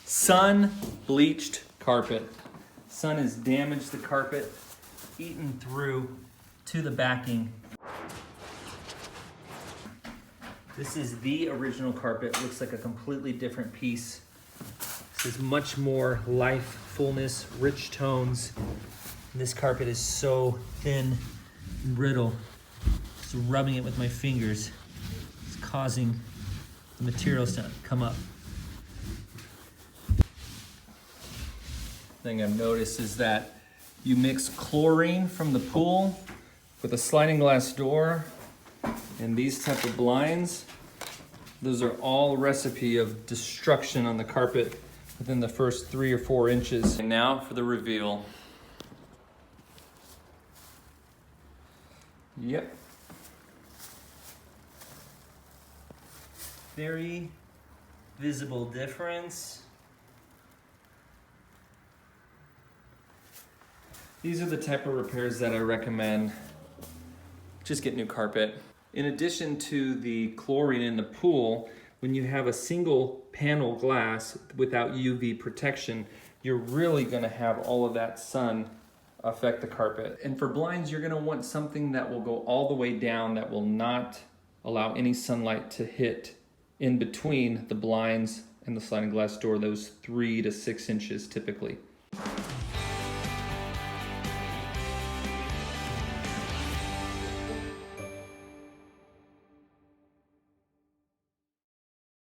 Sun bleached carpet. Sun has damaged the carpet, eaten through to the backing. This is the original carpet. Looks like a completely different piece. This is much more life, fullness, rich tones. This carpet is so thin and brittle. Just rubbing it with my fingers is causing the materials to come up. Thing I've noticed is that you mix chlorine from the pool with a sliding glass door and these type of blinds. Those are all a recipe of destruction on the carpet within the first 3 or 4 inches. And now for the reveal. Yep. Very visible difference. These are the type of repairs that I recommend. Just get new carpet. In addition to the chlorine in the pool, when you have a single panel glass without UV protection, you're really gonna have all of that sun affect the carpet. And for blinds, you're gonna want something that will go all the way down, that will not allow any sunlight to hit in between the blinds and the sliding glass door, those 3 to 6 inches typically.